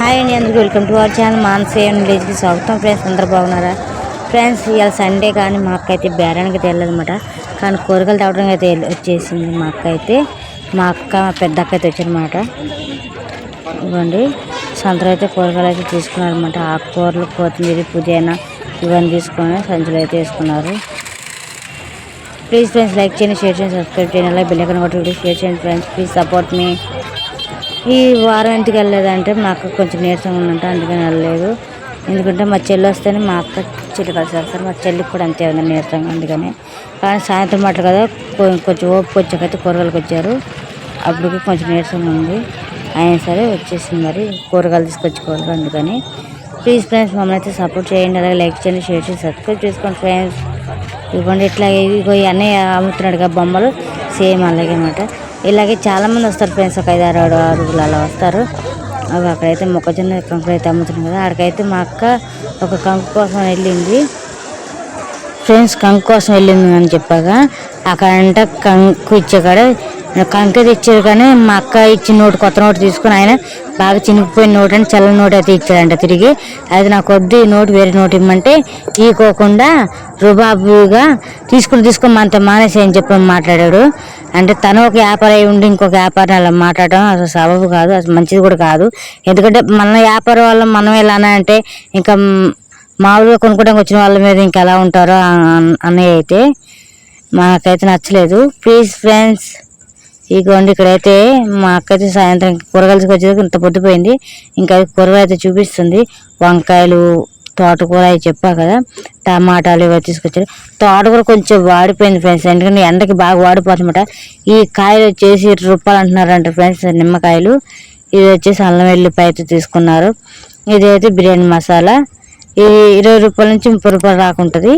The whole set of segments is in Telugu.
హాయ్ అండి, అందరికీ welcome to our channel Manasi and విలేజ్కి స్వాగతం. ఫ్రెండ్స్ అందరూ బాగున్నారా? ఫ్రెండ్స్ ఇవాళ సండే కానీ మా అక్క అయితే బేరానికి అయితే వెళ్ళదన్నమాట. కానీ కూరగాయలు తేవడానికి అయితే వచ్చేసింది మా అక్క అయితే. మా పెద్ద అక్క అయితే వచ్చారనమాట. ఇవ్వండి సంతలో అయితే కూరగాయలు అయితే తీసుకున్నారనమాట. ఆకుకూరలు, కొత్తిమీర, పుదీనా ఇవన్నీ తీసుకొని సంచులు అయితే వేసుకున్నారు. ప్లీజ్ ఫ్రెండ్స్ లైక్ చేయండి, షేర్ చేయండి, సబ్స్క్రైబ్ చేయండి, అలాగే బెల్ ఐకాన్ కొట్టి వీడియో షేర్ చేయండి. ఫ్రెండ్స్ ప్లీజ్ సపోర్ట్ మీ. ఈ వారం ఇంటికి వెళ్ళలేదంటే మా అక్క కొంచెం నీరసంగా ఉందంట, అందుకని వెళ్ళలేదు. ఎందుకంటే మా చెల్లి వస్తేనే మా అక్క చెల్లి కలిసి వెళ్తారు. మా చెల్లికి కూడా అంతే ఉంది నీరసంగా, అందుకని. కానీ సాయంత్రం మాట కదా కొంచెం ఓపిక వచ్చాకైతే కూరగాయలకు వచ్చారు. అప్పటికి కొంచెం నీరసంగా ఉంది, అయినా సరే వచ్చేసింది. మరి కూరగాయలు తీసుకొచ్చుకోవాలి, అందుకని. ప్లీజ్ ఫ్రెండ్స్ మమ్మల్ని అయితే సపోర్ట్ చేయండి, అలాగే లైక్ చేయండి, షేర్ చేయండి, సబ్స్క్రైబ్ చేసుకోండి. ఫ్రెండ్స్ ఇవ్వండి ఇట్లా ఇగో అన్నయ్య అమ్ముతున్నాడుగా బొమ్మలు, సేమ్ అలాగే అన్నమాట. ఇలాగే చాలామంది వస్తారు ఫ్రెండ్స్, ఒక 5-6 ఆరుగురు అలా వస్తారు. అవి అక్కడైతే మొక్కజొన్న కంకులు అయితే అమ్ముతున్నాయి కదా, అక్కడికైతే మా అక్క ఒక కంకు కోసం వెళ్ళింది ఫ్రెండ్స్. కంకు కోసం వెళ్ళింది అని చెప్పాగా అక్కడంట కంకు ఇచ్చే కాడ కంకు తెచ్చారు. కానీ మా అక్క ఇచ్చిన నోటు, కొత్త నోటు తీసుకుని ఆయన బాగా చినిగిపోయిన నోటు అంటే చల్లని నోటు అయితే ఇచ్చాడంట తిరిగి. అది నాకు వద్దు, ఈ నోటు వేరే నోటు ఇమ్మంటే ఈకోకుండా రుబాబుగా తీసుకోమంత మానేసి అని చెప్పి మాట్లాడాడు. అంటే తను ఒక వ్యాపారం అయి ఉండి ఇంకొక వ్యాపారం అలా మాట్లాడడం అసలు సబబు కాదు, అసలు మంచిది కూడా కాదు. ఎందుకంటే మన వ్యాపారం వల్ల మనం ఎలానా అంటే ఇంకా మామూలుగా కొనుక్కోవడానికి వచ్చిన వాళ్ళ మీద ఇంకా ఎలా ఉంటారో అన్నయ్య అయితే మాకైతే నచ్చలేదు. ప్లీజ్ ఫ్రెండ్స్ ఇగోండి ఇక్కడైతే మా అక్క అయితే సాయంత్రం కూరగాయలు వచ్చేది ఇంత పొద్దుపోయింది. ఇంకా కూరగాయలు అయితే చూపిస్తుంది. వంకాయలు, తోటకూర అవి చెప్పా కదా, టమాటాలు ఇవి తీసుకొచ్చారు. తోటకూర కొంచెం వాడిపోయింది ఫ్రెండ్స్, ఎందుకంటే ఎండకి బాగా వాడిపోతుందన్నమాట. ఈ కాయలు వచ్చేసి ₹20 అంటున్నారంట ఫ్రెండ్స్, నిమ్మకాయలు. ఇది వచ్చేసి అల్లం వెల్లిపాయ అయితే తీసుకున్నారు. ఇదైతే బిర్యానీ మసాలా, ఇది ₹20 నుంచి ₹30 రాకుంటుంది.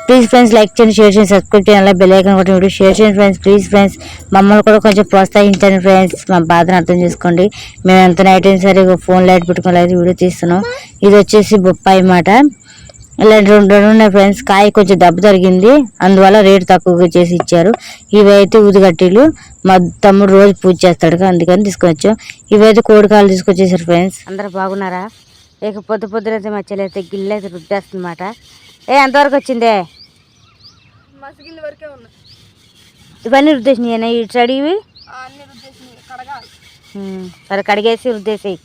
ప్లీజ్ ఫ్రెండ్స్ లైక్ చేయండి, షేర్ చేయండి, సబ్స్క్రైబ్ చేయండి, అలా బెల్ ఐకాన్ కొట్టి వీడియో షేర్ చేయండి. ఫ్రెండ్స్ ప్లీజ్ ఫ్రెండ్స్ మమ్మల్ని కూడా కొంచెం ప్రోత్సహించండి ఫ్రెండ్స్. మా బాధను అర్థం చేసుకోండి. మేము ఎంత నైట్ అయినా సరే ఫోన్ లైట్ పెట్టుకుని అయితే వీడియో తీస్తున్నాం. ఇది వచ్చేసి బొప్పాయి మాట. ఇలాంటి రెండు ఉన్నాయి ఫ్రెండ్స్. కాయ కొంచెం దెబ్బ జరిగింది, అందువల్ల రేటు తక్కువగా చేసి ఇచ్చారు. ఇవైతే ఊదిగట్టీలు, మా తమ్ముడు రోజు పూజ చేస్తాడు అందుకని తీసుకొచ్చాం. ఇవైతే కోడికాయలు తీసుకొచ్చేసారు ఫ్రెండ్స్. అందరూ బాగున్నారా? ఇక పొద్దునైతే మా చెల్లి అయితే గిల్లు అయితే రుద్దేస్తుందన్నమాట. ఎంతవరకు వచ్చిందే? ఇవన్నీ రుద్దేసినాయి ఇటు సైడ్ ఇవి సరే కడిగేసి రుద్దేసేయి.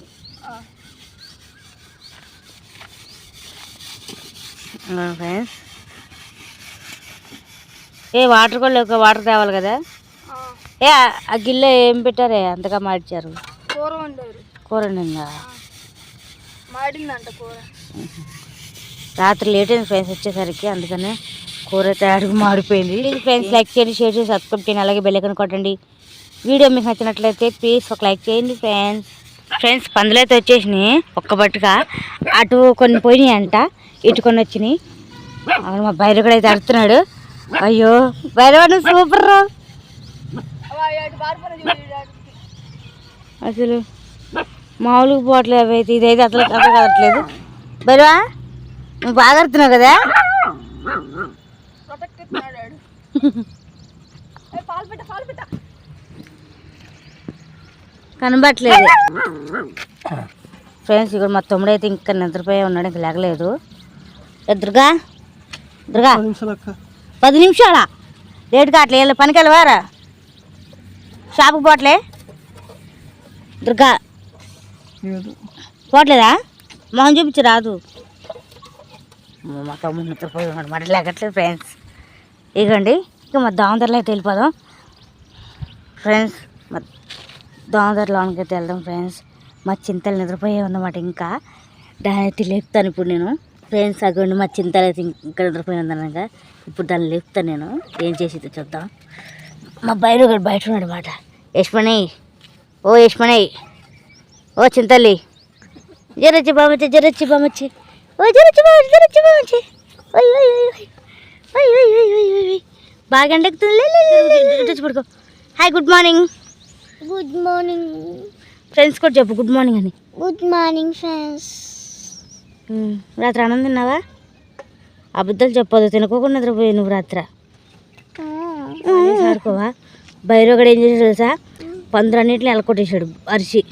ఫ్రెండ్స్ వాటర్ కూడా లేక వాటర్ తేవాలి కదా. ఆ గిన్నె ఏం పెట్టారే అంతగా మాడిచారు? కూర వండిందా? రాత్రి లేట్ అయింది ఫ్రెండ్స్ వచ్చేసరికి, అందుకనే కూర అయితే అడుగు మాడిపోయింది. ఫ్రెండ్స్ లైక్ చేయండి, షేర్ చేసి సబ్స్క్రైబ్ చేయండి, అలాగే బెల్ ఐకాన్ కొట్టండి. వీడియో మీకు నచ్చినట్లయితే ప్లీజ్ ఒక లైక్ చేయండి ఫ్రెండ్స్. పందులు అయితే వచ్చేసినాయి ఒక్క బట్టుగా. అటు కొన్ని పోయినాయి అంట, ఇటు కొన్ని వచ్చినాయి. మా బైరగడు అయితే అడుగుతున్నాడు. అయ్యో బైరవాడు సూపర్ రా అసలు, మామూలుగా పోవట్లేదు అవి అయితే. ఇదైతే అసలు కదట్లేదు. బైరవా నువ్వు బాగా అడుగుతున్నావు కదా. కనబట్టలేదు ఫ్రెండ్స్. ఇక్కడ మా తమ్ముడు అయితే ఇంకా నిద్రపోయే ఉన్నాడు, ఇంకా లేగలేదు. దుర్గా 10 నిమిషాలా లేట్గా అట్లా వెళ్ళి పనికి వెళ్ళవారా? షాపుకి పోవట్లే దుర్గా? పోవట్లేదా? మొహం చూపించి రాదు. మా తమ్ముడు నిద్రపోయి ఉన్నాడు, మరి లేకట్లేదు ఫ్రెండ్స్. ఇగండి ఇక మా దామదరలో అయితే వెళ్ళిపోదాం ఫ్రెండ్స్. మా దామదరలోనికి అయితే వెళ్దాం ఫ్రెండ్స్. మా చింతలు నిద్రపోయే ఉందన్నమాట. ఇంకా దాని అయితే లేపుతాను ఇప్పుడు నేను ఫ్రెండ్స్. అగండి మా చింతలు అయితే ఇంకా నిద్రపోయి ఉందనగా, ఇప్పుడు దాన్ని లేపుతాను నేను. ఏం చేసి చూద్దాం. మా బయట ఉన్నాడు అనమాట. యశ్మణి, ఓ యశ్మణి, ఓ చింతల్లి, జరచ్చి బామచ్చి ఓ జరచ్చి బామచ్చి బాగా ఎండెక్కుతుంది. పడుకో. హాయ్ గుడ్ మార్నింగ్ ఫ్రెండ్స్ కూడా చెప్పు గుడ్ మార్నింగ్ అని. Good morning friends. రాత్రి అన్నం తిన్నావా? అబద్ధాలు చెప్పదు, తినకోకుండా నిద్రపోయి నువ్వు రాత్రి ఆడుకోవా? బైరోగడు ఏం చేసాడు తెలుసా? 15 ఎలకొట్టేశాడు అరిసి.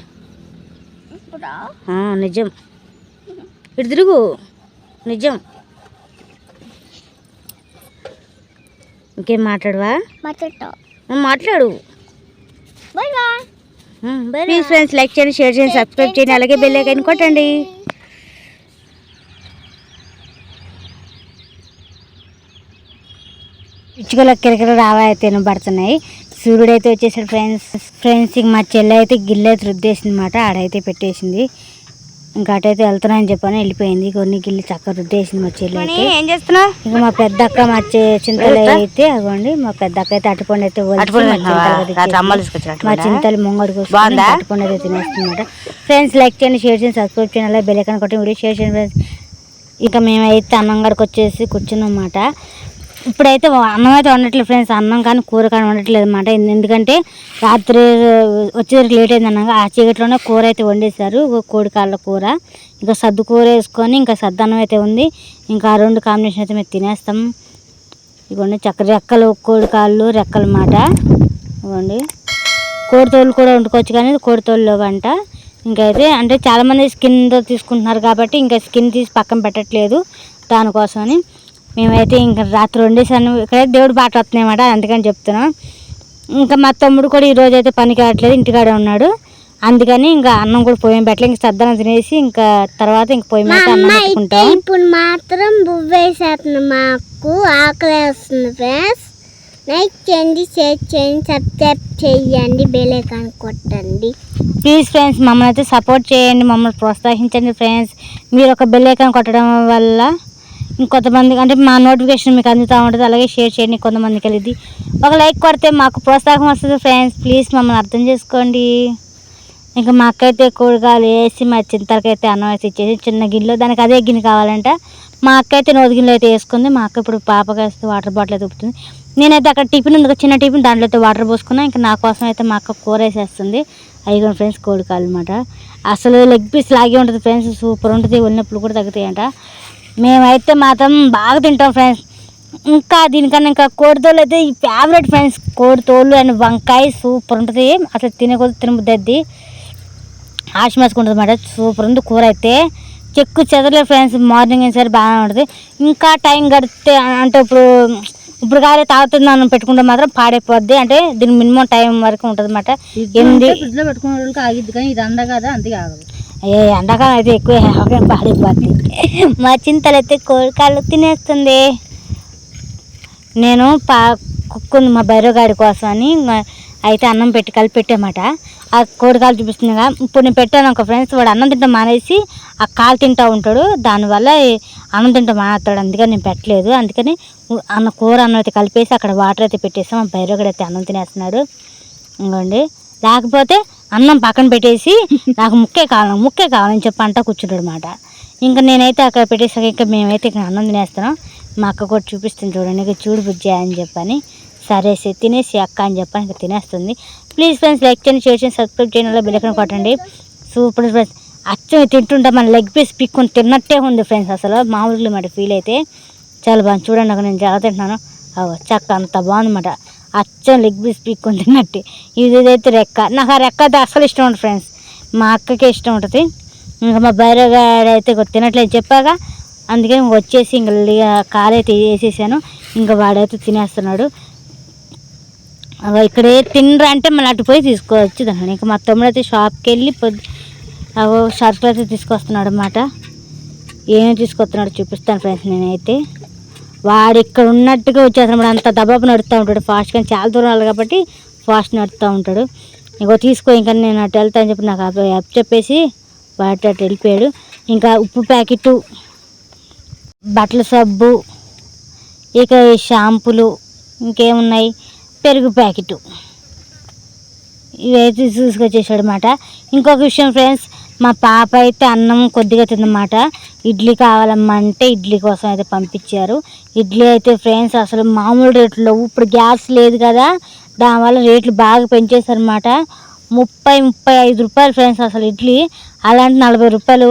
నిజం. ఇటు తిరుగు. నిజం. ఇంకేం మాట్లాడవా? మాట్లాడు. ప్లీజ్ ఫ్రెండ్స్ లైక్ చేయండి, షేర్ చేయండి, సబ్స్క్రైబ్ చేయండి, అలాగే బెల్ ఐకాన్ కొట్టండి. పిచ్చుకలు కిరకిర రావా అయితే పడుతున్నాయి. సూర్యుడు అయితే వచ్చేసాడు ఫ్రెండ్స్ ఇంక మా చెల్లి అయితే గిన్నె అయితే రుద్దేసింది అనమాట. ఆడైతే పెట్టేసింది. ఇంకా అటైతే వెళ్తున్నాయని చెప్పని వెళ్ళిపోయింది. కొన్ని గిల్లి చక్కగా రుద్దేసింది మా చెల్లి అయితే. ఏం చేస్తున్నావు? ఇంకా మా పెద్ద అక్క మా చింతలు అయితే అవ్వండి, మా పెద్ద అక్క అయితే అటుపండు అయితే మా చింతలు ముంగడు కోసం అటుపండు అయితే తినేస్తుందన్నమాట. ఫ్రెండ్స్ లైక్ చేయండి, షేర్ చేయండి, సబ్స్క్రైబ్ చేయండి, అలా బెల్ ఐకాన్ కొట్టి వీడియో షేర్ చేయండి ఫ్రెండ్స్. ఇంకా మేమైతే అన్నం గడికి వచ్చేసి కూర్చున్నాం అన్నమాట. ఇప్పుడైతే అన్నం అయితే వండట్లేదు ఫ్రెండ్స్, అన్నం కానీ కూర కానీ వండట్లేదు అనమాట. ఎందుకంటే రాత్రి వచ్చేసరికి లేట్ అయింది అన్నాక ఆ చీకట్లోనే కూర అయితే వండేశారు, కోడికాళ్ళ కూర. ఇంకా సద్దు కూర వేసుకొని ఇంకా సద్దన్నం అయితే ఉంది. ఇంకా ఆ రెండు కాంబినేషన్ అయితే మేము తినేస్తాం. ఇవ్వండి చక్కర రెక్కలు, కోడికాళ్ళు రెక్కలు అన్నమాట. ఇవ్వండి కోడితోళ్ళు కూడా వండుకోవచ్చు కానీ కోడితోళ్ళు వంట. ఇంకైతే అంటే చాలామంది స్కిన్తో తీసుకుంటున్నారు కాబట్టి ఇంకా స్కిన్ తీసి పక్కన పెట్టట్లేదు. దానికోసమని మేమైతే ఇంకా రాత్రి వండేసాను. ఇక్కడైతే దేవుడు బాట వస్తున్నాయి అన్నమాట, అందుకని చెప్తున్నాం. ఇంకా మా తమ్ముడు కూడా ఈరోజు అయితే పనికి రావట్లేదు, ఇంటికాడే ఉన్నాడు. అందుకని ఇంకా అన్నం కూడా పొయ్యి పెట్టలేదు. ఇంకా సద్దనం తినేసి ఇంకా తర్వాత ఇంక పొయ్యి మీద అన్నం పెట్టుకుంటాం. ఇప్పుడు మాత్రం బువ్వేసేస్తున్నాం, మాకు ఆకలి వేస్తుంది ఫ్రెండ్స్. లైక్ చేయండి, షేర్ చేయండి, సబ్స్క్రైబ్ చేయండి, బెల్ ఐకాన్ కొట్టండి. ప్లీజ్ ఫ్రెండ్స్ మమ్మల్ని అయితే సపోర్ట్ చేయండి, మమ్మల్ని ప్రోత్సహించండి ఫ్రెండ్స్. మీరు ఒక బెల్ ఐకాన్ కొట్టడం వల్ల ఇంకొంతమంది అంటే మా నోటిఫికేషన్ మీకు అందుతూ ఉంటుంది. అలాగే షేర్ చేయండి, కొంతమందికి వెళ్ళింది. ఒక లైక్ కొడితే మాకు ప్రోత్సాహం వస్తుంది ఫ్రెండ్స్. ప్లీజ్ మమ్మల్ని అర్థం చేసుకోండి. ఇంకా మా అక్క అయితే కూరగాయలు వేసి మా చింతలకైతే అన్నం అయితే ఇచ్చేసి చిన్న గిన్నెలో, దానికి అదే గిన్నె కావాలంట. మా అక్క అయితే నోటి గిన్నెలో అయితే వేసుకుంది. మా అక్క ఇప్పుడు పాపగా వేస్తే వాటర్ బాటిల్ అయితే ఉప్పుతుంది. నేనైతే అక్కడ టిఫిన్ ఉంది, చిన్న టిఫిన్, దాంట్లో అయితే వాటర్ పోసుకున్నా. ఇంకా నా కోసం అయితే మా అక్క కూర వేసేస్తుంది. అయిపోయింది ఫ్రెండ్స్ కోడికాయలు అనమాట. అసలు లెగ్ పీస్ లాగే ఉంటుంది ఫ్రెండ్స్, సూపర్ ఉంటుంది. ఉన్నప్పుడు కూడా తగ్గుతాయంట. మేమైతే మాత్రం బాగా తింటాం ఫ్రెండ్స్. ఇంకా దీనికన్నా ఇంకా కోడితోళ్ళు అయితే ఈ ఫేవరెట్ ఫ్రెండ్స్. కోడితోళ్ళు అండ్ వంకాయ సూపర్ ఉంటుంది. అసలు తినకొద్దు తినబుద్ది, ఆశమాసుకుంటుంది అన్నమాట. సూపర్ ఉంది కూర అయితే. చెక్కు చెదరలేదు ఫ్రెండ్స్. మార్నింగ్ అయిన సరే బాగానే ఉంటుంది. ఇంకా టైం గడితే అంటే ఇప్పుడు కాలే తాగుతుందని పెట్టుకుంటే మాత్రం పాడైపోద్ది. అంటే దీనికి మినిమం టైం వరకు ఉంటుంది అన్నమాట. 8 ఫ్రిడ్జ్లో పెట్టుకునే వాళ్ళకి ఆగిద్ది, కానీ ఇది ఎండ కదా అందుకే ఆగదు. ఎండాకాలం అయితే ఎక్కువ పాడైపోద్ది. మా చింతలు అయితే కోడికాళ్ళు తినేస్తుంది. నేను కుక్కుంది మా బైరోగాడి కోసం అని అయితే అన్నం పెట్టి కలిపి పెట్టామాట. ఆ కోడికాలు చూపిస్తుంది కదా. ఇప్పుడు నేను పెట్టాను ఒక ఫ్రెండ్స్, వాడు అన్నం తింటా మానేసి ఆ కాలు తింటూ ఉంటాడు. దానివల్ల అన్నం తింటా మానేస్తాడు. అందుకని నేను పెట్టలేదు. అందుకని కూర అన్నం అయితే కలిపేసి అక్కడ వాటర్ అయితే పెట్టేస్తాం. మా బైరోగాడు అయితే అన్నం తినేస్తున్నాడు. ఇంకోండి లేకపోతే అన్నం పక్కన పెట్టేసి నాకు ముక్కే కావాలని చెప్పి అంటా కూర్చుంటాడు అనమాట. ఇంకా నేనైతే అక్కడ పెట్టేసాక ఇంకా మేమైతే ఇక్కడ అన్నం తినేస్తున్నాం. మా అక్క కూడా చూపిస్తుంది చూడండి, ఇక చూడు బుజ్జా అని చెప్పని. సరే తినేసి అక్క అని చెప్పని ఇంకా తినేస్తుంది. ప్లీజ్ ఫ్రెండ్స్ లైక్ చేయండి, షేర్ చేయండి, సబ్స్క్రైబ్ చేయండి, అలా బెల్ ఐకాన్ కొట్టండి. Super friends. అచ్చం తింటుంటే మన లెగ్ పీస్ పిక్కొని తిన్నట్టే ఉంది ఫ్రెండ్స్. అసలు మామూలుగా మాట ఫీల్ అయితే చాలా బాగుంది. చూడండి అక్కడ నేను చాలా తింటున్నాను. చక్క అంత బాగుందన్నమాట. అచ్చం లెగ్ పీస్ పిక్కొని తిన్నట్టే. ఇదైతే రెక్క. నాకు ఆ రెక్క అయితే అసలు ఇష్టం ఉంటుంది ఫ్రెండ్స్. మా అక్కకే ఇష్టం ఉంటుంది. ఇంకా మా బైరగాడు అయితే తినట్లేదు చెప్పాక, అందుకని వచ్చేసి ఇంకా కాలైతే వేసేసాను. ఇంకా వాడైతే తినేస్తున్నాడు. ఇక్కడే తినరా అంటే మళ్ళీ అటు పోయి తీసుకోవచ్చు దాన్ని. ఇంకా మా తమ్ముడు అయితే షాప్కి వెళ్ళి షర్ట్లు అయితే తీసుకొస్తున్నాడు అన్నమాట. ఏమేమి తీసుకొస్తున్నాడు చూపిస్తాను ఫ్రెండ్స్. నేనైతే వాడు ఇక్కడ ఉన్నట్టుగా వచ్చేస్తున్నాడు. అంత దబాబు నడుస్తూ ఉంటాడు ఫాస్ట్గా. చాలా దూరం వెళ్ళాలి కాబట్టి ఫాస్ట్ నడుస్తూ ఉంటాడు. ఇంకో తీసుకో ఇంకా నేను అటు వెళ్తా అని చెప్పి నాకు అప్ చెప్పేసి వాటి అటు వెళ్ళిపోయాడు. ఇంకా ఉప్పు ప్యాకెట్టు, బట్టల సబ్బు, ఇక షాంపులు, ఇంకేమున్నాయి పెరుగు ప్యాకెట్, ఇవైతే తీసుకొచ్చేసాడు అన్నమాట. ఇంకొక విషయం ఫ్రెండ్స్, మా పాప అయితే అన్నం కొద్దిగా తిందన్నమాట. ఇడ్లీ కావాలమ్మా అంటే ఇడ్లీ కోసం అయితే పంపించారు. ఇడ్లీ అయితే ఫ్రెండ్స్ అసలు మామూలు రేట్లు. ఇప్పుడు గ్యాస్ లేదు కదా, దానివల్ల రేట్లు బాగా పెంచేశారన్నమాట. 30-35 రూపాయలు ఫ్రెండ్స్ అసలు ఇడ్లీ. అలాంటి 40 రూపాయలు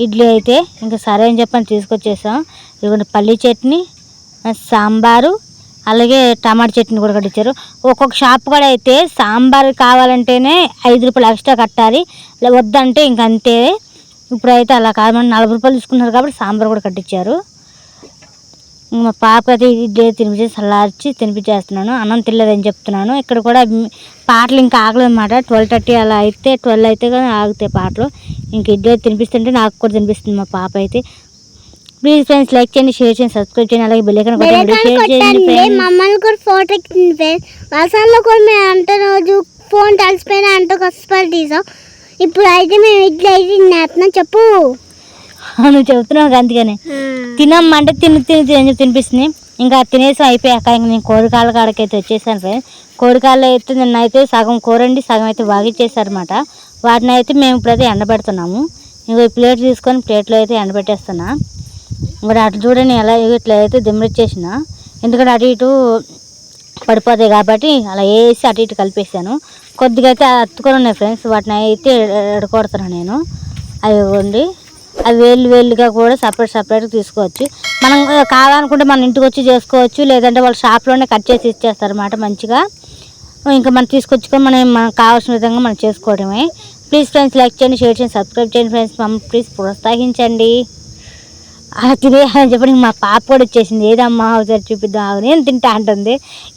ఇడ్లీ అయితే. ఇంకా సరే అని చెప్పని తీసుకొచ్చేసాం. ఇదిగోండి పల్లీ చట్నీ, సాంబారు, అలాగే టమాటా చట్నీ కూడా కట్టించారు. ఒక్కొక్క షాప్ కూడా అయితే సాంబార్ కావాలంటేనే 5 రూపాయలు ఎక్స్ట్రా కట్టాలి, వద్దంటే ఇంక అంతే. ఇప్పుడైతే అలా కాదు, మనం 40 రూపాయలు తీసుకున్నారు కాబట్టి సాంబార్ కూడా కట్టించారు. మా పాప అయితే ఇడ్లీ తినిపించేసి చల్లార్చి తినిపించేస్తున్నాను. అన్నం తినలేదని చెప్తున్నాను. ఇక్కడ కూడా పాటలు ఇంకా ఆగలేదు అన్నమాట. 12:30 అలా అయితే 12 అయితే కానీ ఆగుతాయి పాటలు. ఇంక ఇడ్లీ తినిపిస్తుంటే నాకు కూడా తినిపిస్తుంది మా పాప అయితే. ప్లీజ్ ఫ్రెండ్స్ లైక్ చేయండి, షేర్ చేయండి, సబ్స్క్రైబ్ చేయండి, అలాగే బెల్ ఐకాన్ కొట్టండి, షేర్ చేయండి. మమ్మల్ని కూడా ఫోటో ఎక్కింది ఫ్రెండ్స్. వర్షాల్లో కూడా మేము అంత రోజు ఫోన్ తడిసిపోయినా అంత కష్టపడి తీసాం. ఇప్పుడు అయితే మేము ఇడ్లీ అయితే తినేస్తున్నాం. చెప్పు నువ్వు చెబుతున్నావు అందుకని తినమ్మంటే తిని తినిపిస్తుంది. ఇంకా తినేసి అయిపోయాక ఇంక నేను కోడికాళ్ళ కాడకి అయితే వచ్చేసాను ఫ్రెండ్స్. కోడికాళ్ళు అయితే నిన్నైతే సగం కూరండి, సగం అయితే బాగిచ్చేసారనమాట. వాటిని అయితే మేము ఇప్పుడైతే ఎండబెడుతున్నాము. ఇంకో ప్లేట్ తీసుకొని ప్లేట్లో అయితే ఎండబెట్టేస్తున్నా. ఇంకా అటు చూడండి ఎలా ఇట్లా అయితే దిమ్మరిచ్చేసిన, ఎందుకంటే అటు ఇటు పడిపోతాయి కాబట్టి అలా వేసి అటు ఇటు కలిపేసాను. కొద్దిగా అయితే అత్తుకొని ఉన్నాయి ఫ్రెండ్స్, వాటిని అయితే ఎడకొడుతున్నాను నేను. అవి ఇవ్వండి, అవి వేలుగా కూడా సపరేట్గా తీసుకోవచ్చు. మనం కావాలనుకుంటే మన ఇంటికి వచ్చి చేసుకోవచ్చు, లేదంటే వాళ్ళ షాప్లోనే కట్ చేసి ఇచ్చేస్తారు అన్నమాట మంచిగా. ఇంకా మనం తీసుకొచ్చుకొని మనకు కావాల్సిన విధంగా మనం చేసుకోవడమే. ప్లీజ్ ఫ్రెండ్స్ లైక్ చేయండి, షేర్ చేయండి, సబ్స్క్రైబ్ చేయండి ఫ్రెండ్స్. మమ్మల్ని ప్లీజ్ ప్రోత్సహించండి. అలా తినేయాలని చెప్పి మా పాప కూడా వచ్చేసింది. ఏదమ్మా ఒకసారి చూపిద్దాం, నేను తింటా అంటుంది.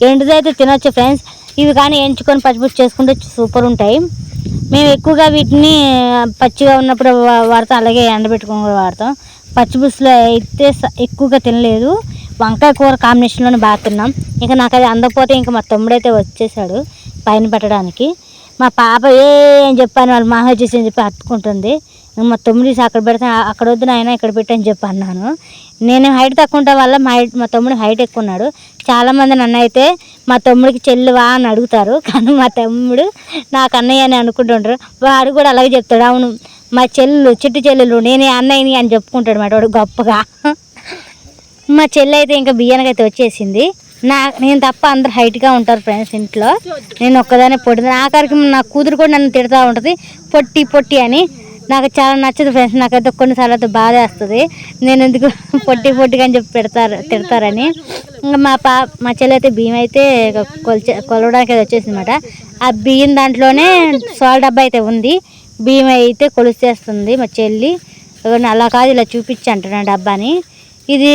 ఎండుదైతే తినొచ్చు ఫ్రెండ్స్. ఇవి కానీ ఎంచుకొని పచ్చిపుచ్చి చేసుకుంటే సూపర్ ఉంటాయి. మేము ఎక్కువగా వీటిని పచ్చిగా ఉన్నప్పుడు వాడతాం, అలాగే ఎండబెట్టుకొని కూడా వాడతాం. పచ్చిపులుసులో అయితే ఎక్కువగా తినలేదు, వంకాయ కూర కాంబినేషన్లోనే బాగా తిన్నాం. ఇంకా నాకు అది అందకపోతే ఇంకా మా తమ్ముడైతే వచ్చేసాడు పైన పెట్టడానికి. మా పాప ఏం చెప్పాను వాళ్ళు మాహ వచ్చేసి అని చెప్పి హత్తుకుంటుంది. మా తమ్ముడు అక్కడ పెడితే అక్కడ వద్దు నాయన ఇక్కడ పెట్టని చెప్పి అన్నాను. నేను హైట్ తక్కువ ఉండటం వల్ల మా తమ్ముడు హైట్ ఎక్కువ ఉన్నాడు. చాలామంది నన్ను అయితే మా తమ్ముడికి చెల్లువా అని అడుగుతారు, కానీ మా తమ్ముడు నాకు అన్నయ్య అని అనుకుంటుంటారు. వాడు కూడా అలాగే చెప్తాడు, అవును మా చిట్టి చెల్లెలు నేనే అన్నయ్యని అని చెప్పుకుంటాడు అన్నమాట వాడు గొప్పగా. మా చెల్లి అయితే ఇంకా బియ్యానికి అయితే వచ్చేసింది. నేను తప్ప అందరు హైట్గా ఉంటారు ఫ్రెండ్స్ ఇంట్లో, నేను ఒక్కదానే పొట్టి. ఆఖరికి నా కూతురు కూడా నన్ను తిడుతూ ఉంటుంది పొట్టి అని. నాకు చాలా నచ్చదు ఫ్రెండ్స్, నాకైతే కొన్నిసార్లు అయితే బాధ వేస్తుంది, నేను ఎందుకు పొట్టిగా అని చెప్పి తిడతారని. ఇంకా మా చెల్లి అయితే బియ్యం అయితే కొలవడానికి అయితే వచ్చేసింది అనమాట. ఆ బియ్యం దాంట్లోనే సాల్ డబ్బా అయితే ఉంది, బియ్యం అయితే కొలిచేస్తుంది మా చెల్లి. అలా కాదు ఇలా చూపించి అంటున్నాను డబ్బాని. ఇది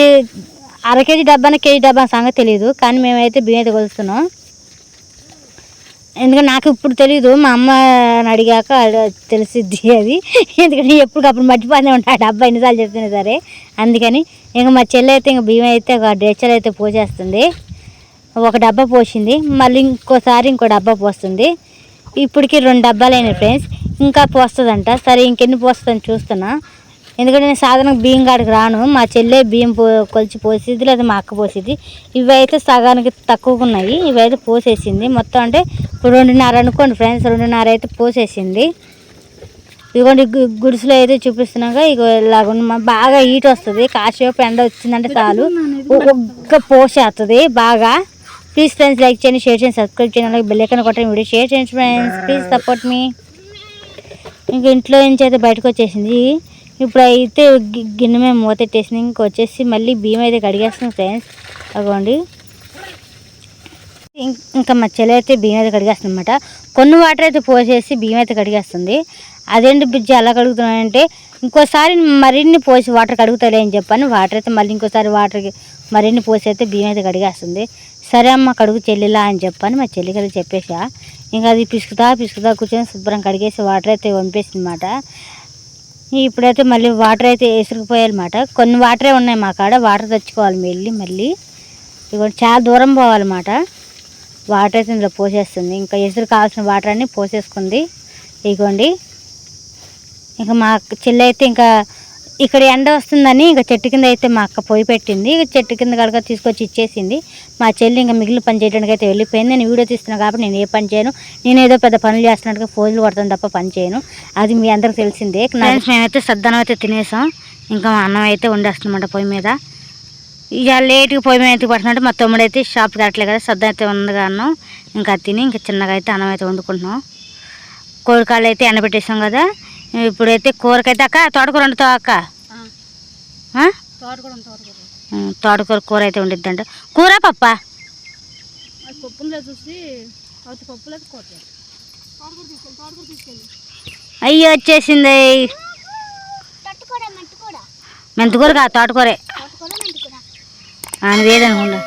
అర కేజీ డబ్బాని కేజీ డబ్బా సంగతి తెలియదు, కానీ మేమైతే బియ్యం అయితే కొలుస్తున్నాం. ఎందుకంటే నాకు ఇప్పుడు తెలీదు, మా అమ్మని అడిగాక తెలిసిద్ది అది. ఎందుకంటే ఎప్పటికప్పుడు మర్చిపోతూనే ఉంటాడు డబ్బా ఎన్నిసార్లు చెప్తున్నా సరే. అందుకని ఇంకా మా చెల్లి అయితే ఇంకా బియ్యం అయితే ఒక డెచ్చలు అయితే పోసేస్తుంది. ఒక డబ్బా పోసింది, మళ్ళీ ఇంకోసారి ఇంకో డబ్బా పోస్తుంది. ఇప్పటికి 2 డబ్బాలు అయినాయి ఫ్రెండ్స్, ఇంకా పోస్తుందంట. సరే ఇంకెన్ని పోస్తుందని చూస్తున్నా, ఎందుకంటే నేను సాధారణంగా బియ్యం కాడికి రాను. మా చెల్లె బియ్యం కొలిచి పోసిద్ది, లేదా మా అక్క పోసిద్ది. ఇవి అయితే సగానికి తక్కువగా ఉన్నాయి, ఇవి అయితే పోసేసింది మొత్తం. అంటే ఇప్పుడు 2:30 అనుకోండి ఫ్రెండ్స్, 2:30 అయితే పోసేసింది. ఇదిగోండి గుడిసెలో అయితే చూపిస్తున్నాగా, ఇగో ఇలాగ బాగా హీట్ వస్తుంది. కాసేపు ఎండ వచ్చిందంటే చాలు ఒక్క పోసేస్తుంది బాగా. ప్లీజ్ ఫ్రెండ్స్ లైక్ చేయండి, షేర్ చేయండి, సబ్స్క్రైబ్ చేయండి, అలాగే బెల్ ఐకాన్ కొట్టండి, వీడియో షేర్ చేయండి ఫ్రెండ్స్. ప్లీజ్ సపోర్ట్ మీ. ఇంకా ఇంట్లో నుంచి అయితే బయటకు వచ్చేసింది. ఇప్పుడైతే గిన్నె మేము మూతెట్టేసింది. ఇంకొచ్చేసి మళ్ళీ బియ్యం అయితే కడిగేస్తుంది ఫ్రెండ్స్. అగోండి ఇంకా మా చెల్లి అయితే బియ్యం అయితే కడిగేస్తుంది అనమాట. కొన్ని వాటర్ అయితే పోసేసి బియ్యం అయితే కడిగేస్తుంది. అదేంటి బిజ్జి అలా కడుగుతున్నానంటే, ఇంకోసారి మరిన్ని పోసి వాటర్ కడుగుతాలే అని చెప్పాను. వాటర్ అయితే మళ్ళీ ఇంకోసారి వాటర్కి మరిన్ని పోసి అయితే బియ్యం అయితే కడిగేస్తుంది. సరే అమ్మ కడుగు చెల్లిలా అని చెప్పాను. మా చెల్లికి అయితే చెప్పేసా. ఇంకా అది పిసుకుతా కూర్చొని శుభ్రం కడిగేసి వాటర్ అయితే వంపేసింది అనమాట. ఇప్పుడైతే మళ్ళీ వాటర్ అయితే వేసుకుపోయాలన్నమాట. కొన్ని వాటరే ఉన్నాయి మా కాడ, వాటర్ తెచ్చుకోవాలి మళ్ళీ ఇదిగోండి చాలా దూరం పోవాలన్నమాట. వాటర్ అయితే ఇందులో పోసేస్తుంది. ఇంకా ఎసురు కావాల్సిన వాటర్ అన్నీ పోసేసుకుంది. ఇదిగోండి ఇంకా మా చెల్లి అయితే ఇంకా ఇక్కడ ఎండ వస్తుందని ఇంకా చెట్టు కింద అయితే మా అక్క పొయ్యి పెట్టింది. చెట్టు కింద కడక తీసుకొచ్చి ఇచ్చేసింది. మా చెల్లి ఇంకా మిగిలిన పని చేయడానికి అయితే వెళ్ళిపోయింది. నేను వీడియో తీస్తున్నాను కాబట్టి నేను ఏ పని చేయను, నేను ఏదో పెద్ద పనులు చేస్తున్నట్టుగా ఫోజులు కొడతాను తప్ప పని చేయను, అది మీ అందరికి తెలిసిందే. మేమైతే సద్దనం అయితే తినేసాం. ఇంకా మా అన్నం అయితే వండేస్తున్నమాట పొయ్యి మీద. ఇక లేట్గా పొయ్యి మీద ఎత్తుకు పడుతుందంటే మా తమ్ముడు అయితే షాప్కి రావట్లేదు కదా, సద్దనం అయితే ఉందిగా అన్నం, ఇంకా తిని ఇంకా చిన్నగా అయితే అన్నం అయితే వండుకుంటున్నాం. కోడికాళ్ళు అయితే ఎండబెట్టేసాం కదా. ఇప్పుడైతే కూరకైతే అక్క తోటకూర వండుతావు అక్క? తోటకూర కూర అయితే వండిద్దంట. కూర పప్ప పప్పులో చూసి అవతి పప్పులో కొట్టారు. అయ్యో వచ్చేసింది. మెంతుకూర కాదు తోటకూరే అని వేదనుకుండా.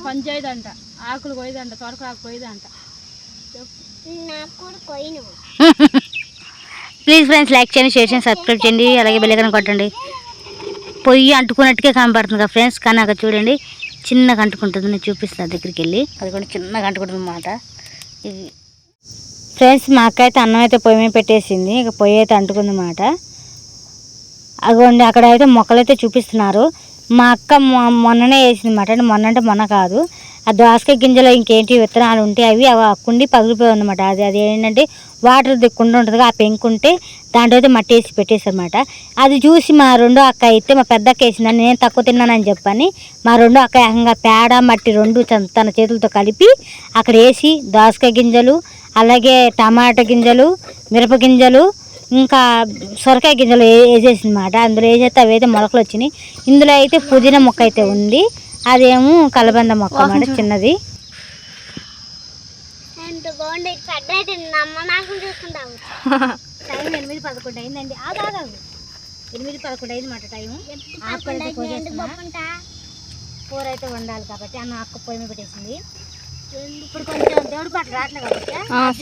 పంచాయతీ అంట ఆకులు కొయ్యదంట, తోటకూర ఆకు కొయ్యదంట. ప్లీజ్ ఫ్రెండ్స్ లైక్ చేయండి, షేర్ చేయండి, సబ్స్క్రైబ్ చేయండి, అలాగే బెల్ ఐకాన్ కొట్టండి. పొయ్యి అంటుకున్నట్టుగా కనపడుతుంది కదా ఫ్రెండ్స్, కానీ అక్కడ చూడండి చిన్నగా అంటుకుంటుంది. నేను చూపిస్తాను దగ్గరికి వెళ్ళి. అది కూడా చిన్నగా అంటుకుంటుంది అన్నమాట. ఇది ఫ్రెండ్స్ మా అక్క అయితే అన్నం అయితే పొయ్యి మీద పెట్టేసింది. ఇక పొయ్యి అయితే అంటుకుంది అన్నమాట. అదిగోండి అక్కడ అయితే మొక్కలు అయితే చూపిస్తున్నారు. మా అక్క మొన్ననే వేసింది అన్నమాట. మొన్న అంటే మొన్న కాదు, ఆ దోసకాయ గింజలు ఇంకేంటి విత్తనాలు ఉంటాయి, అవి కుండి పగిలిపోయి ఉందన్నమాట. అది ఏంటంటే వాటర్ కుండ ఉంటుంది, ఆ పెంకుంటే దాంట్లో అయితే మట్టి వేసి పెట్టేసారన్నమాట. అది చూసి మా రెండో అక్క అయితే, మా పెద్ద అక్క వేసిందని నేను తక్కువ తిన్నానని చెప్పని మా రెండో అక్క ఏకంగా పేడ మట్టి రెండు తన చేతులతో కలిపి అక్కడ వేసి దోసకాయ గింజలు, అలాగే టమాటా గింజలు, మిరప గింజలు, ఇంకా సొరకాయ గింజలు వేసేసింది అన్నమాట. అందులో వేసేస్తే అవి అయితే మొలకలు వచ్చినాయి. ఇందులో అయితే పుదీనా మొక్క అయితే ఉంది, అదేమో కలబంద మొక్క అన్నమాట చిన్నది. టైం 8:11 అయిందండి. 8:11 అయింది మాట టైం. కూర అయితే వండాలి కాబట్టి అన్న అక్క పొయ్యి మీద పెట్టేసింది. ఇప్పుడు కొంచెం దేవుడి పాట రావట్లేదు కాబట్టి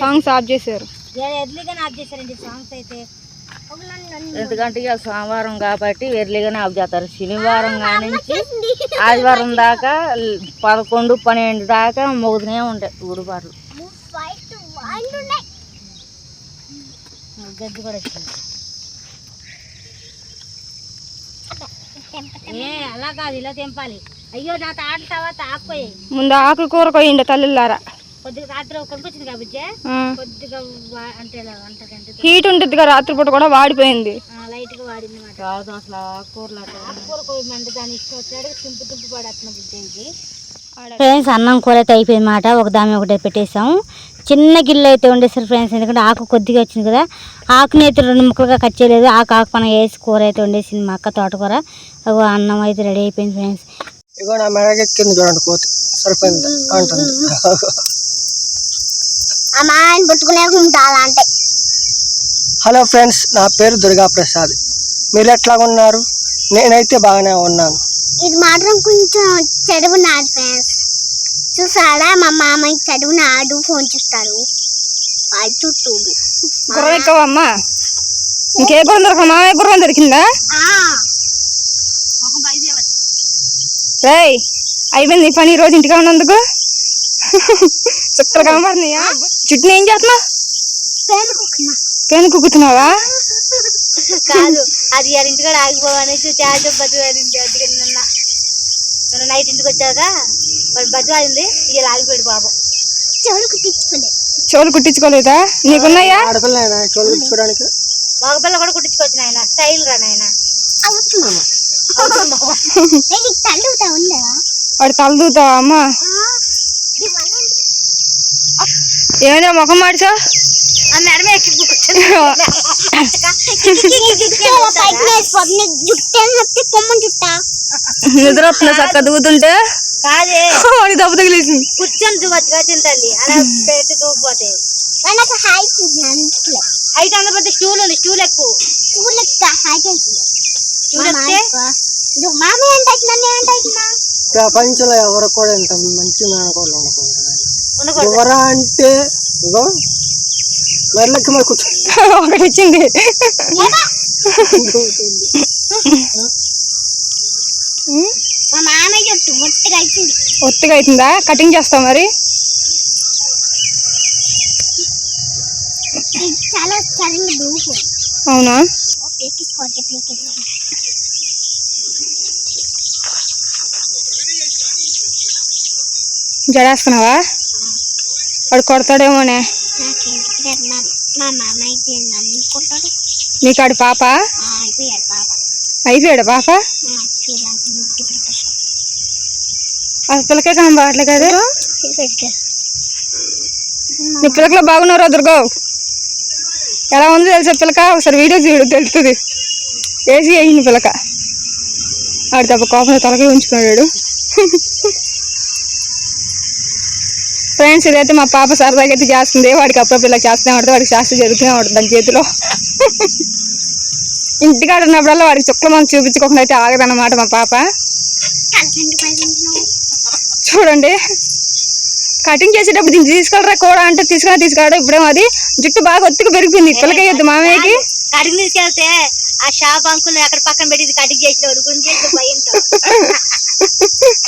సాంగ్స్ ఆఫ్ చేశారు, ఎర్లీగానే ఆఫ్ చేశారండి సాంగ్స్ అయితే. ఎందుకంటే ఇక సోమవారం కాబట్టి ఎర్లీగానే ఆఫ్ చేస్తారు. శనివారం నుంచి ఆదివారం దాకా 11, 12 దాకా మోగుతూనే ఉంటాయి ఊరుబాట్లు. గడ్డి కూడా వచ్చింది. అలా కాదు, ఇలా తెంపాలి. అయ్యో నా తాట తర్వాత ఆకుపోయాయి. ముందు ఆకులు కూర కొయ్యండి తల్లిలారా. కొద్దిగా రాత్రి కొనుకొచ్చింది కాబట్టి కొద్దిగా అంటే హీట్ ఉంటుంది కదా, రాత్రిపూట కూడా వాడిపోయింది, లైట్ గా వాడింది అన్నమాట. అసలు ఆకుకూర కొయ్యమంటే దాన్ని ఇష్టం వచ్చాడు తుంపు పడేస్తున్న బుద్ధేకి. ఫ్రెండ్స్ అన్నం కూర అయితే అయిపోయింది మాట. ఒక దామి ఒకటే పెట్టేసాము. చిన్న గిన్నె అయితే ఉండేసారు ఫ్రెండ్స్, ఎందుకంటే ఆకు కొద్దిగా వచ్చింది కదా. ఆకుని అయితే 2 ముక్కలుగా కట్ చేయలేదు, ఆకు పన వేసి కూర అయితే వండేసింది మా అక్క తోటకూర. అన్నం అయితే రెడీ అయిపోయింది ఫ్రెండ్స్. ఇగో నా మెడకెక్కింది చూడండి కోతి, సరిపోయింది అంటుంది. హలో ఫ్రెండ్స్, నా పేరు దుర్గా ప్రసాద్. మీరు ఎట్లా ఉన్నారు? నేనైతే బాగానే ఉన్నాను. ఇది మాత్రం కొంచెం చదువునాడు ఫ్రెండ్స్. చూసారా మా మామయ్య చదువునాడు, ఫోన్ చూస్తాడు. గుర్రం ఎక్కువమ్మా, ఇంకే గుర్రం దొరక మామయ్య గుర్రం దొరికిందా? రేయ్ అయిపోయింది పని రోజు ఇంటిగా ఉన్నందుకు. చుక్కలు కనబడుతున్నాయా? చుట్టూ ఏం చేస్తున్నావు? పేను కుక్కుతున్నావా? కాదు, అది ఇంటికాడ ఆగిపోవనేసి చార్జ్ నిన్న నైట్ ఇంటికి వచ్చాక వాడు బజ్జు అయింది, ఇక ఆగిపోయాడు బాబు. చెవులు కుట్టించుకోలేదా? నీకున్నాయా? కుట్టించుకోవడానికి మగపిల్ల కూడా కుట్టించుకోవచ్చు నాయన, స్టైల్ రా నాయన. వాడు తలదూతావా అమ్మా? ఏమైనా ముఖం మార్చా? నిద్ర వస్తున్నా చక్క దూతుంటే కాదే వాడి దెబ్బ తగిలేసింది. కూర్చొని చూపచ్చుగా తింటాలి అలా పెట్టి దూపోతాయి. హైట్ అంత పెద్ద స్టూల్ ఉంది, స్టూల్ ఎక్కువ ప్రపంచంలో ఎవరు కూడా ఇంత మంచి మేనకోళ్ళు ఉండకూడదు. ఎవరా అంటే ఇగో మెర్లకి మరి కూర్చో ఒకటి వచ్చింది. ఒత్తిగా అవుతుందా? కటింగ్ చేస్తావు మరి? అవునా? జడేస్తున్నావా? వాడు కొడతాడేమోనే. నీకు ఆడు పాప అయిపోయాడు పాప? ఆ పిల్లకే కనబడట్లే కదా. నీ పిల్లకలో బాగున్నారా దుర్గా? ఎలా ఉంది తెలుసా పిల్లక? ఒకసారి వీడియో చూడు తెలుస్తుంది. వేసి వేయింది పిల్లక ఆడి తప్ప కోపంలో తలకే ఉంచుకున్నాడు. ఫ్రెండ్స్ ఇదైతే మా పాప సరదాగా అయితే చేస్తుంది. వాడికి అప్పుడప్పుడు ఇలా చేస్తూనే ఉంటుంది. వాడికి శాస్త్రం జరుగుతూనే ఉంటుంది దాని చేతిలో. ఇంటికాడ ఉన్నప్పుడల్లా వాడికి చుక్కల మంది చూపించుకోకుండా అయితే ఆగదన్నమాట మా పాప. చూడండి కటింగ్ చేసేటప్పుడు దీన్ని తీసుకెళ్ళరా కూడా అంటే తీసుకురాడు. ఇప్పుడేమో అది జుట్టు బాగా ఒత్తుకు పెరిగిపోయింది. పిల్లకయ్యొద్దు మామయ్యకి. కటింగ్ తీసుకెళ్తే ఆ షాప్ అంకుల్ అక్కడ పక్కన పెట్టి కటింగ్ చేసేవాడు గురించి భయంతో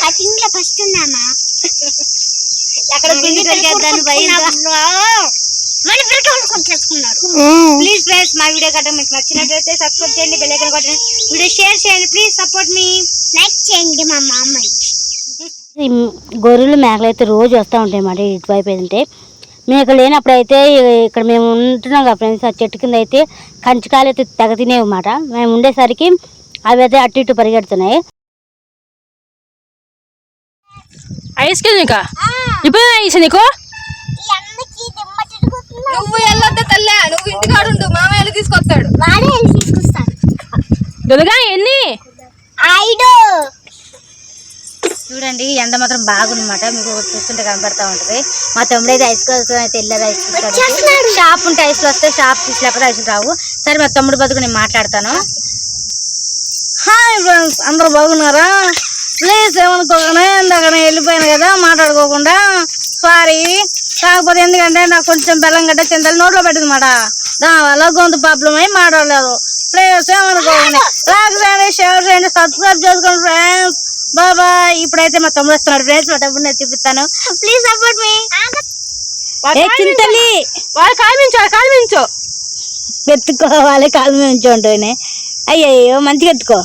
కటింగ్ లో ఫస్ట్ ఉన్నామా ఎక్కడ గుంజుకెళ్తాను భయంతో. ప్లీజ్ ఫ్రెండ్స్ మా వీడియో కట్ట మీకు నచ్చినట్లయితే సబ్స్క్రైబ్ చేయండి, బెల్ ఐకాన్ కొట్టండి, వీడియో షేర్ చేయండి, ప్లీజ్ సపోర్ట్ మీ, లైక్ చేయండి మా మామయ్య. గొర్రెలు మేకలు అయితే రోజు వస్తూ ఉంటాయి అన్నమాట ఇటువైపు అయితే. మేకలు లేనప్పుడు అయితే ఇక్కడ మేము ఉంటున్నాం కదా ఫ్రెండ్స్, ఆ చెట్టు కింద అయితే కంచికాయలు అయితే తెగ తినేవి అన్నమాట. మేము ఉండేసరికి అవి అయితే అటు ఇటు పరిగెడుతున్నాయి. ఐస్ క్రీమ్ నీకా ఇప్పుడు ఐస్ నీకు నువ్వు వెళ్ళొద్దు తల్లి, నువ్వు ఇంటికాడు ఉండు, మామయ్య తీసుకొస్తాడు. వాడే వెళ్ళి తీసుకొస్తాడు. దుర్గా ఎన్ని 5 చూడండి ఎండ మాత్రం బాగుందన్నమాట, మీకు చూస్తుంటే కనపడతా ఉంటుంది. మా తమ్ముడు అయితే ఐస్ క్రీమ్ అయితే వెళ్ళారు. ఐస్ క్రీమ్ షాప్ ఉంటే ఐస్లు వస్తే షాప్ తీసులేకపోతే ఐస్లు రావు. సరే మా తమ్ముడు బతుకు నేను మాట్లాడతాను. హాయ్ ఫ్రెండ్స్, అందరూ బాగున్నారా? ప్లీజ్ ఏమనుకోకుండా ఇందాక వెళ్ళిపోయాను కదా మాట్లాడుకోకుండా, సారీ. కాకపోతే ఎందుకంటే నాకు కొంచెం బెల్లం గడ్డ చింతలు నోట్లో పెట్టింది మాట, దానివల్ల గొంతు ప్రాబ్లం అయి మాట్లాడలేదు. ప్లీజ్ ఏమనుకోకుండా లైక్ చేయండి, షేర్ చేయండి, సబ్స్క్రైబ్ చేసుకోండి ఫ్రెండ్స్. బాయ్. ఇప్పుడైతే మా తమ్ముడు వస్తున్నాడు ఫ్రెండ్స్, మా తమ్ముడు నేను చూపిస్తాను. ప్లీజ్ సపోర్ట్ మీ. చింతలి కాల్మించో ఎత్తుకోవాలి, కాలు మీద ఉంచుంటే. అయ్యయ్యో మంచిగా ఎత్తుకో,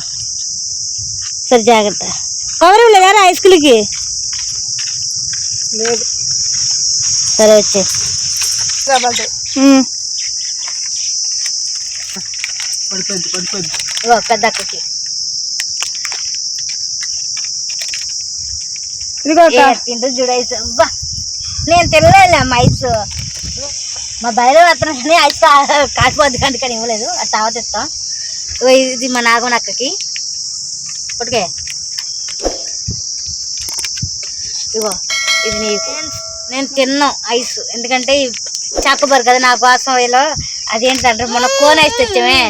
సరే జాగ్రత్త. కవర్ లేదా ఐస్ క్రీమ్కి? సరే వచ్చే పెద్ద అక్కకి తింటూ చూడైస్. నేను తినలేదు అమ్మ ఐస్. మా బయలు వస్తున్నాం కానీ ఐస్ కాసిపోద్ది కానీ ఇవ్వలేదు, అది తర్వాత ఇస్తాం. ఇది మా నాగమని అక్కకి ఇప్పటికే. ఇగో ఇది నీకు. నేను తిన్నాం ఐస్ ఎందుకంటే చాకోబార్ కదా నా కోసం. ఇలా అదేంటంటే మొన్న కోన్ ఐస్ తెచ్చామే,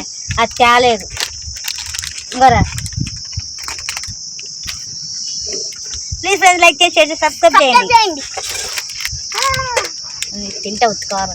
అది తేలేదు. ఇంకోరా ప్లీజ్ ఫ్రెండ్స్ లైక్ చేసి షేర్ సబ్స్క్రైబ్ చేయండి. తింటా ఉత్తుకోవాలి.